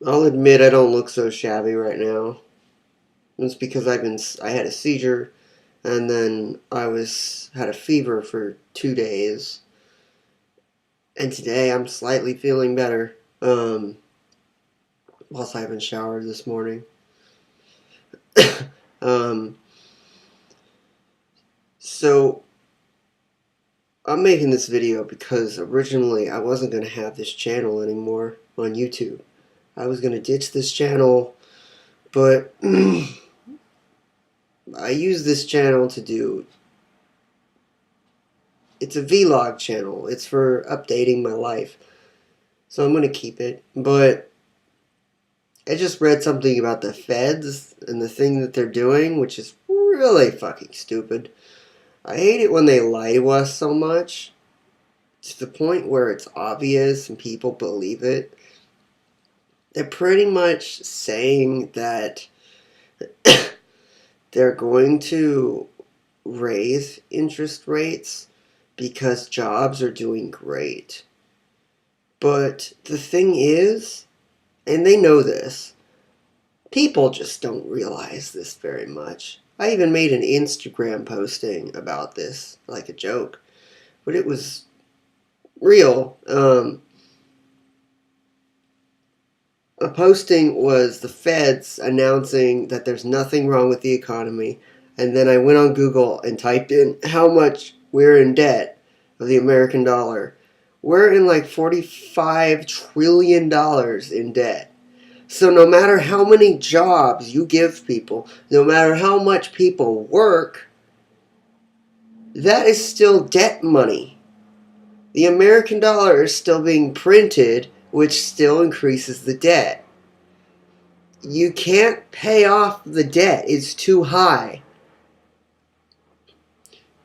I'll admit I don't look so shabby right now. It's because I had a seizure, and then had a fever for 2 days, and today I'm slightly feeling better. Plus I haven't showered this morning. um, so I'm making this video because originally I wasn't gonna have this channel anymore on YouTube. I was gonna ditch this channel, but I use this channel to do. It's a vlog channel. It's for updating my life. So I'm going to keep it. But I just read something about the feds and the thing that they're doing, which is really fucking stupid. I hate it when they lie to us so much to the point where it's obvious and people believe it. They're pretty much saying that they're going to raise interest rates because jobs are doing great. But the thing is, and they know this, people just don't realize this very much. I even made an Instagram posting about this, like a joke, but it was real. A posting was the feds announcing that there's nothing wrong with the economy, and then I went on Google and typed in how much we're in debt of the American dollar. We're in like $45 trillion in debt. So no matter how many jobs you give people, no matter how much people work, that is still debt money. The American dollar is still being printed, which still increases the debt. You can't pay off the debt. It's too high.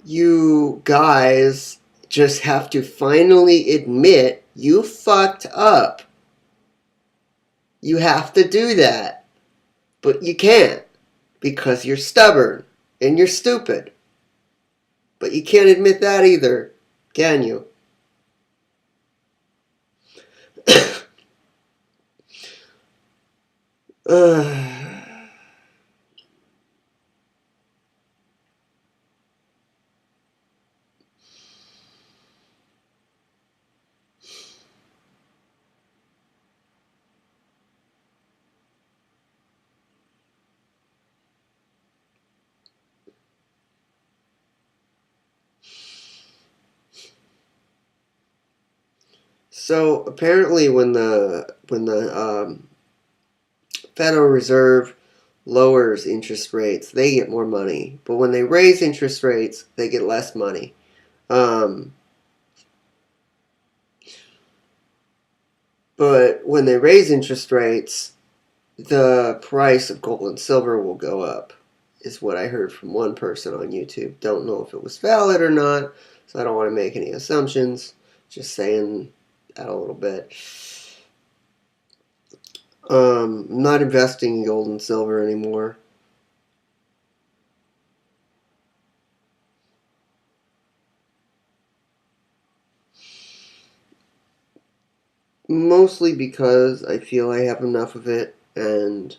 You guys just have to finally admit you fucked up. You have to do that. But you can't because you're stubborn and you're stupid. But you can't admit that either, can you? So apparently, when the Federal Reserve lowers interest rates, they get more money. But when they raise interest rates, they get less money. Um, but when they raise interest rates, the price of gold and silver will go up, is what I heard from one person on YouTube. Don't know if it was valid or not, so I don't want to make any assumptions. Just saying that a little bit. I'm not investing in gold and silver anymore. Mostly because I feel I have enough of it, and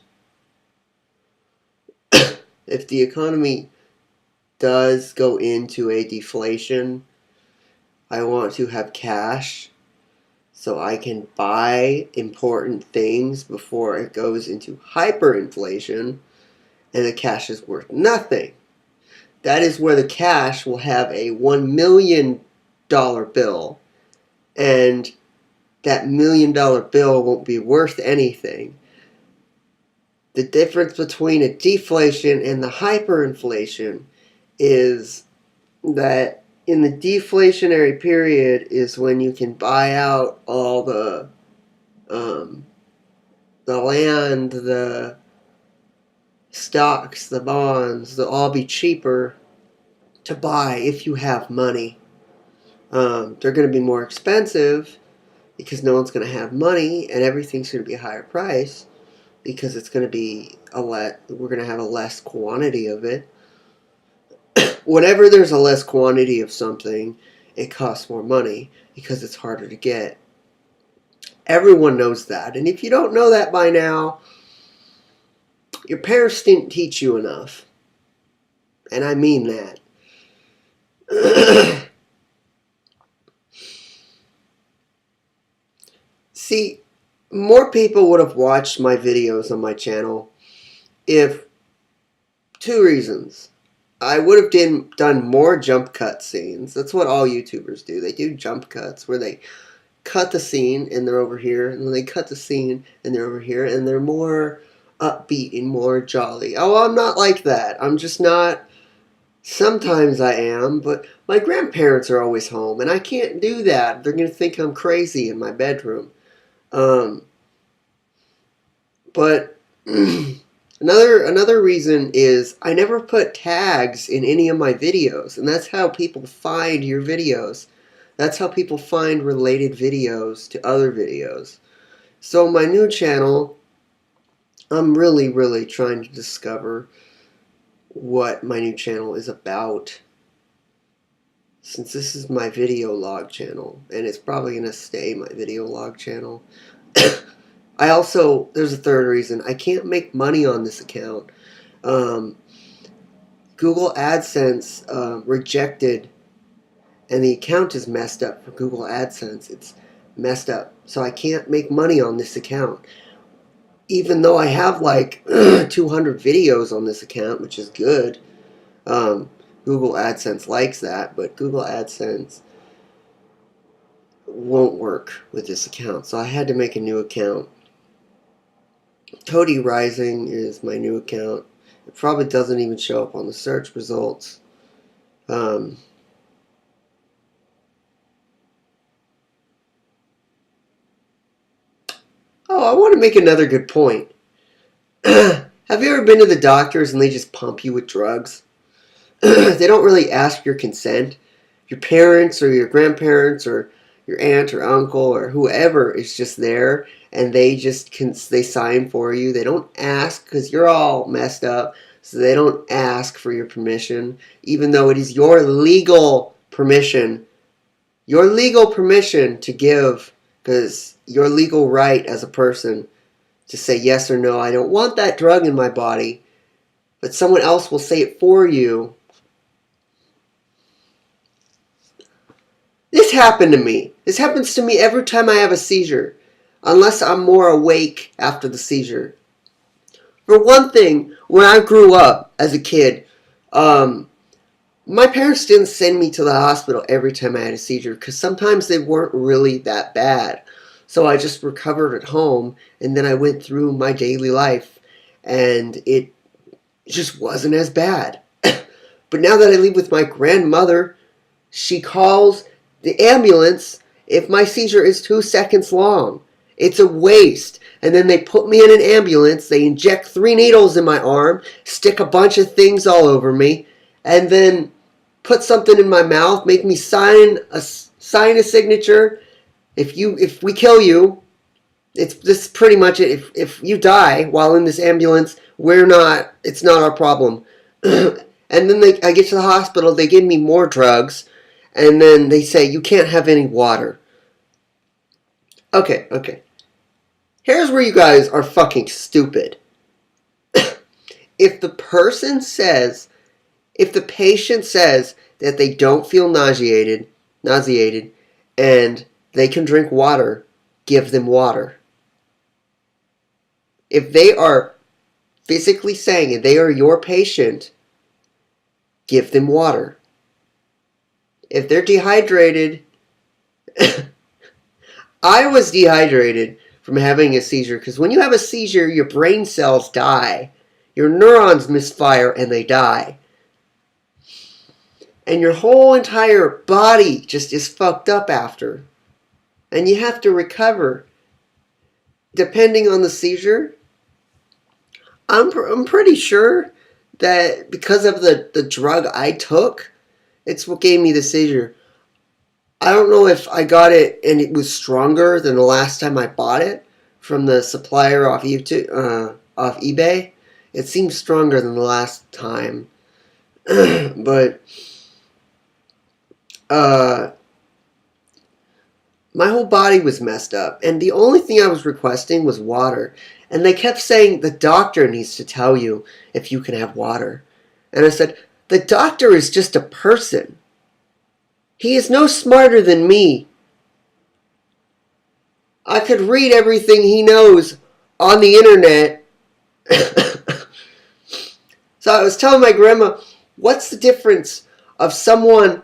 if the economy does go into a deflation, I want to have cash so I can buy important things before it goes into hyperinflation and the cash is worth nothing. That is where the cash will have a $1 million bill, and that $1 million bill won't be worth anything. The difference between a deflation and the hyperinflation is that in the deflationary period is when you can buy out all um, the land, the stocks, the bonds. They'll all be cheaper to buy if you have money. They're going to be more expensive because no one's going to have money, and everything's going to be a higher price because it's going to be we're going to have a less quantity of it. Whenever there's a less quantity of something, it costs more money because it's harder to get. Everyone knows that. And if you don't know that by now, your parents didn't teach you enough. And I mean that. See, more people would have watched my videos on my channel if two reasons. I would have done more jump cut scenes. That's what all YouTubers do. They do jump cuts where they cut the scene and they're over here, and then they cut the scene and they're over here, and they're more upbeat and more jolly. Oh, I'm not like that. I'm just not. Sometimes I am, but my grandparents are always home, and I can't do that. They're going to think I'm crazy in my bedroom. Um, but another reason is I never put tags in any of my videos, and that's how people find your videos. That's how people find related videos to other videos. So my new channel, I'm really trying to discover what my new channel is about. Since this is my video log channel, and it's probably going to stay my video log channel. There's a third reason. I can't make money on this account. Google AdSense rejected, and the account is messed up for Google AdSense. It's messed up. So I can't make money on this account. Even though I have like 200 videos on this account, which is good. Google AdSense likes that, but Google AdSense won't work with this account. So I had to make a new account. Toady Rising is my new account. It probably doesn't even show up on the search results. Oh, I want to make another good point. Have you ever been to the doctors and they just pump you with drugs? They don't really ask your consent. Your parents or your grandparents or your aunt or uncle or whoever is just there, and they just they sign for you. They don't ask because you're all messed up, so they don't ask for your permission, even though it is your legal permission. Your legal permission to give, because your legal right as a person to say yes or no. I don't want that drug in my body, but someone else will say it for you. This happened to me. This happens to me every time I have a seizure, unless I'm more awake after the seizure. For one thing, when I grew up as a kid, my parents didn't send me to the hospital every time I had a seizure because sometimes they weren't really that bad. So I just recovered at home, and then I went through my daily life, and it just wasn't as bad. But now that I live with my grandmother, she calls the ambulance if my seizure is 2 seconds long. It's a waste. And then they put me in an ambulance, they inject 3 needles in my arm, stick a bunch of things all over me, and then put something in my mouth, make me sign a signature. If we kill you, this is pretty much it. If you die while in this ambulance, it's not our problem. And then I get to the hospital, they give me more drugs, and then they say, you can't have any water. Okay. Here's where you guys are fucking stupid. If the patient says that they don't feel nauseated, and they can drink water, give them water. If they are physically saying it, they are your patient, give them water. If they're dehydrated, I was dehydrated from having a seizure, because when you have a seizure, your brain cells die. Your neurons misfire and they die. And your whole entire body just is fucked up after. And you have to recover. Depending on the seizure, I'm pretty sure that because of the drug I took, it's what gave me the seizure. I don't know if I got it and it was stronger than the last time I bought it from the supplier off YouTube, off eBay. It seems stronger than the last time. But my My whole body was messed up, and the only thing I was requesting was water. And they kept saying, the doctor needs to tell you if you can have water. And I said, the doctor is just a person. He is no smarter than me. I could read everything he knows on the internet. So I was telling my grandma, what's the difference of someone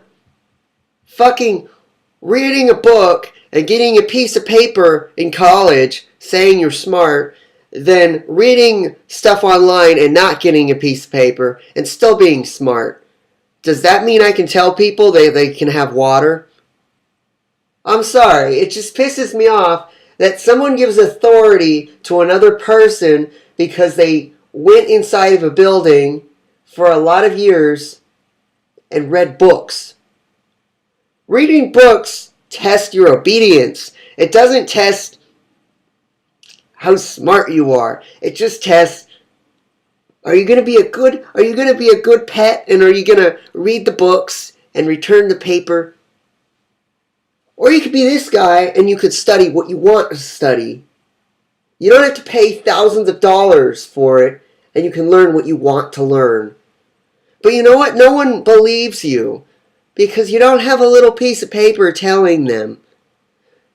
fucking reading a book and getting a piece of paper in college saying you're smart than reading stuff online and not getting a piece of paper and still being smart? Does that mean I can tell people they can have water? I'm sorry, it just pisses me off that someone gives authority to another person because they went inside of a building for a lot of years and read books. Reading books tests your obedience. It doesn't test how smart you are. It just tests, are you going to be a good pet, and are you going to read the books and return the paper? Or you could be this guy and you could study what you want to study. You don't have to pay thousands of dollars for it, and you can learn what you want to learn. But you know what? No one believes you because you don't have a little piece of paper telling them.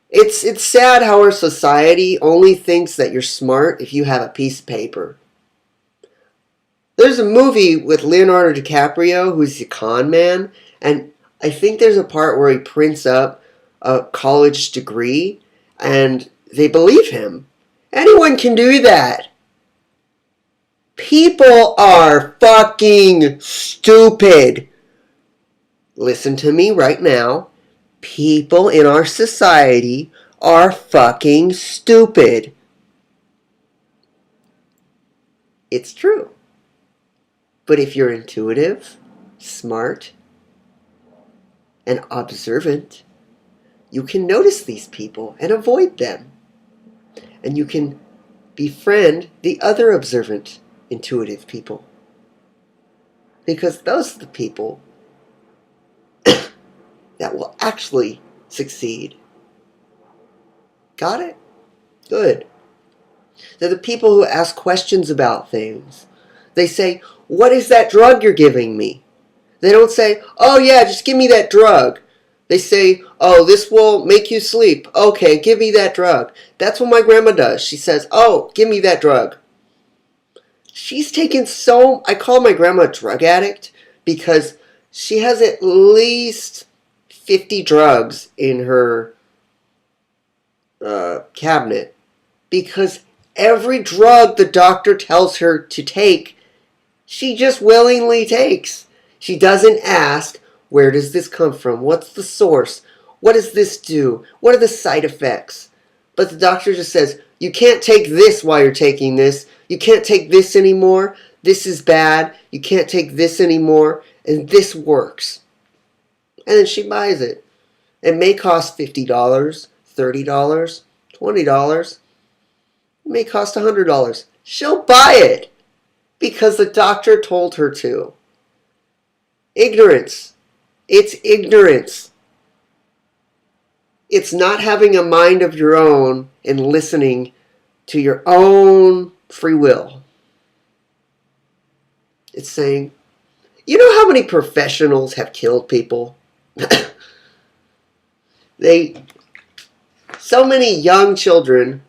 It's sad how our society only thinks that you're smart if you have a piece of paper. There's a movie with Leonardo DiCaprio who's a con man, and I think there's a part where he prints up a college degree and they believe him. Anyone can do that. People are fucking stupid. Listen to me right now. People in our society are fucking stupid. It's true. But if you're intuitive, smart, and observant, you can notice these people and avoid them. And you can befriend the other observant, intuitive people. Because those are the people that will actually succeed. Got it? Good. They're the people who ask questions about things. They say, what is that drug you're giving me? They don't say, oh yeah, just give me that drug. They say, oh, this will make you sleep. Okay, give me that drug. That's what my grandma does. She says, oh, give me that drug. She's taken I call my grandma a drug addict because she has at least 50 drugs in her cabinet. Because every drug the doctor tells her to take, she just willingly takes. She doesn't ask, where does this come from? What's the source? What does this do? What are the side effects? But the doctor just says, you can't take this while you're taking this. You can't take this anymore. This is bad. You can't take this anymore. And this works. And then she buys it. It may cost $50, $30, $20. It may cost $100. She'll buy it because the doctor told her to. Ignorance. It's ignorance. It's not having a mind of your own and listening to your own free will. It's saying, you know how many professionals have killed people? So many young children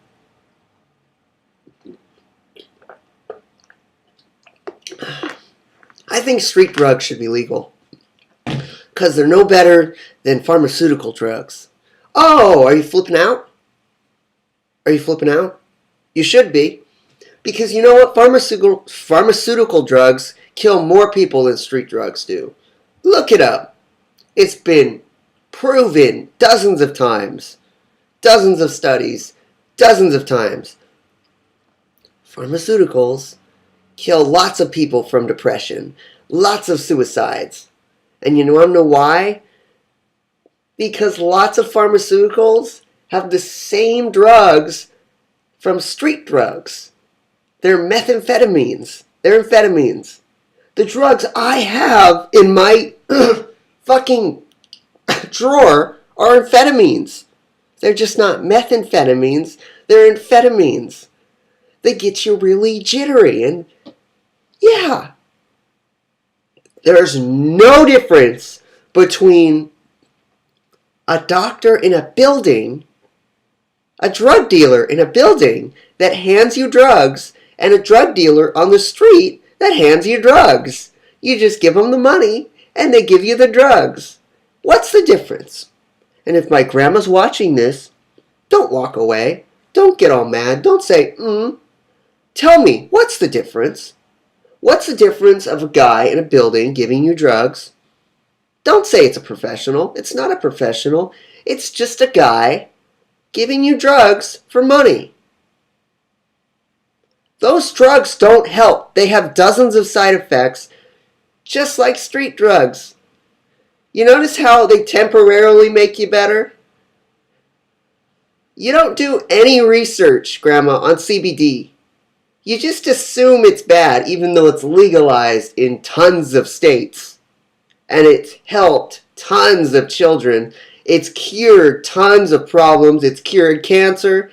I think street drugs should be legal because they're no better than pharmaceutical drugs. Oh, are you flipping out? Are you flipping out? You should be. Because you know what? Pharmaceutical drugs kill more people than street drugs do. Look it up. It's been proven dozens of times. Dozens of studies. Dozens of times. Pharmaceuticals kill lots of people from depression. Lots of suicides. And you want to know why? Because lots of pharmaceuticals have the same drugs from street drugs. They're methamphetamines. They're amphetamines. The drugs I have in my fucking drawer are amphetamines. They're just not methamphetamines, they're amphetamines. They get you really jittery, and yeah, there's no difference between a doctor in a building, a drug dealer in a building that hands you drugs, and a drug dealer on the street that hands you drugs. You just give them the money and they give you the drugs. What's the difference? And if my grandma's watching this, don't walk away. Don't get all mad. Don't say, Tell me, what's the difference? What's the difference of a guy in a building giving you drugs? Don't say it's a professional. It's not a professional. It's just a guy giving you drugs for money. Those drugs don't help. They have dozens of side effects, just like street drugs. You notice how they temporarily make you better? You don't do any research, Grandma, on CBD. You just assume it's bad, even though it's legalized in tons of states. And it's helped tons of children. It's cured tons of problems. It's cured cancer.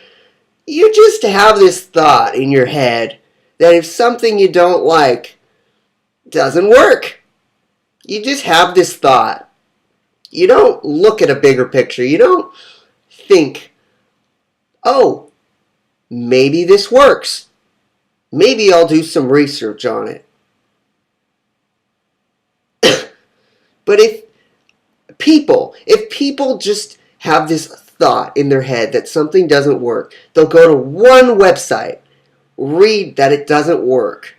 You just have this thought in your head that if something you don't like doesn't work, you just have this thought. You don't look at a bigger picture. You don't think, oh, maybe this works. Maybe I'll do some research on it. But if people just have this thought in their head that something doesn't work, they'll go to one website, read that it doesn't work.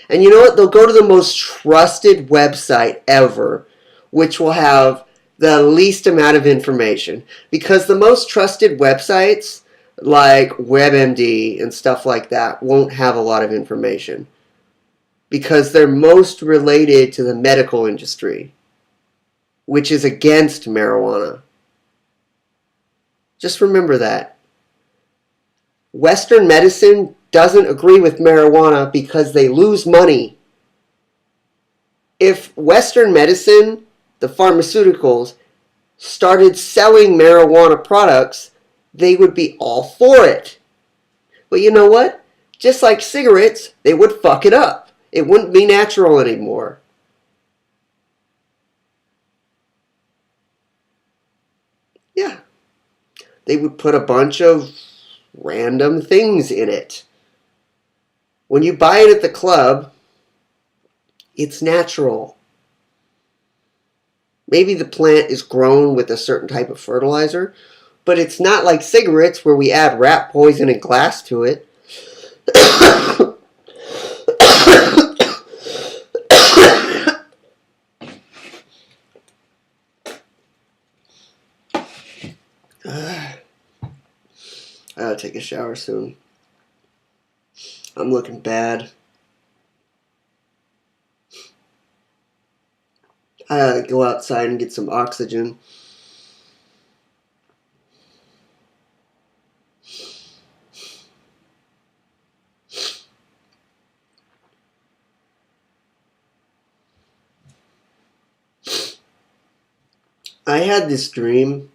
And you know what? They'll go to the most trusted website ever, which will have the least amount of information. Because the most trusted websites, like WebMD and stuff like that, won't have a lot of information. Because they're most related to the medical industry, which is against marijuana. Just remember that. Western medicine doesn't agree with marijuana because they lose money. If Western medicine, the pharmaceuticals, started selling marijuana products, they would be all for it. But you know what? Just like cigarettes, they would fuck it up. It wouldn't be natural anymore. Yeah. They would put a bunch of random things in it. When you buy it at the club, it's natural. Maybe the plant is grown with a certain type of fertilizer, but it's not like cigarettes where we add rat poison and glass to it. I gotta take a shower soon. I'm looking bad. I gotta go outside and get some oxygen. I had this dream.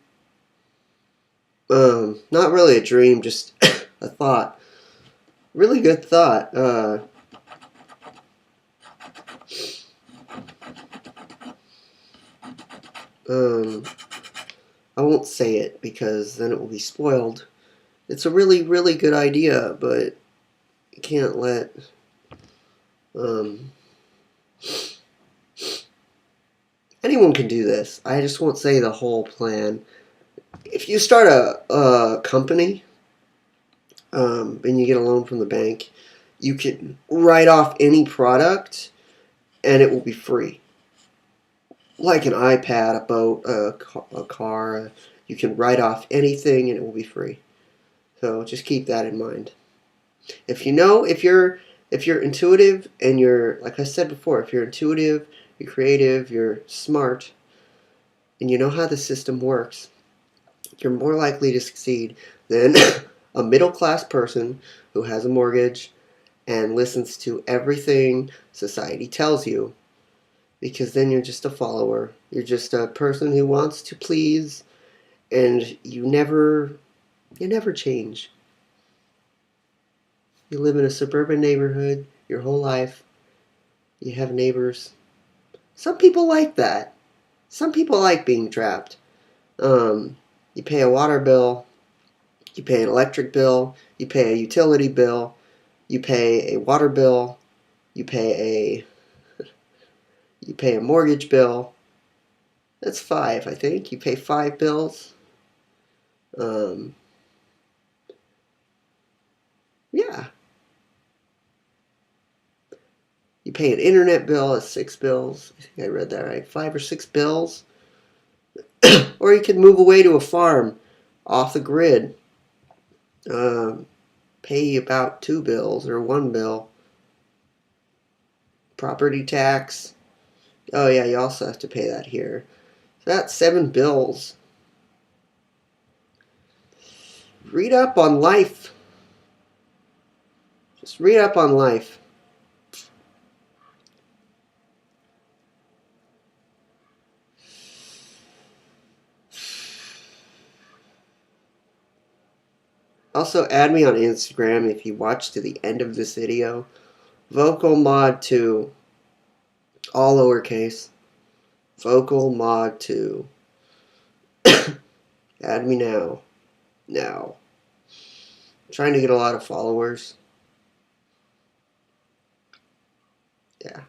Not really a dream, just a thought. Really good thought. I won't say it because then it will be spoiled. It's a really, really good idea, but you can't let, anyone can do this. I just won't say the whole plan. If you start a company, and you get a loan from the bank, you can write off any product and it will be free. Like an iPad, a boat, a car, you can write off anything and it will be free. So just keep that in mind. If you're intuitive and you're, like I said before, if you're intuitive, you're creative, you're smart, and you know how the system works, you're more likely to succeed than a middle-class person who has a mortgage and listens to everything society tells you, because then you're just a follower. You're just a person who wants to please and you never change. You live in a suburban neighborhood your whole life. You have neighbors. Some people like that. Some people like being trapped. You pay a water bill, you pay an electric bill, you pay a utility bill, you pay a water bill, you pay a mortgage bill. That's 5, I think. You pay 5 bills. Um, yeah. You pay an internet bill, that's 6 bills. I think I read that right. 5 or 6 bills. Or you could move away to a farm off the grid. Um, Pay about 2 bills or 1 bill. Property tax. Oh yeah, you also have to pay that here. So that's 7 bills. Read up on life. Just read up on life. Also, add me on Instagram if you watch to the end of this video. VocalMod2, all lowercase. VocalMod2. Add me now. Now. I'm trying to get a lot of followers. Yeah.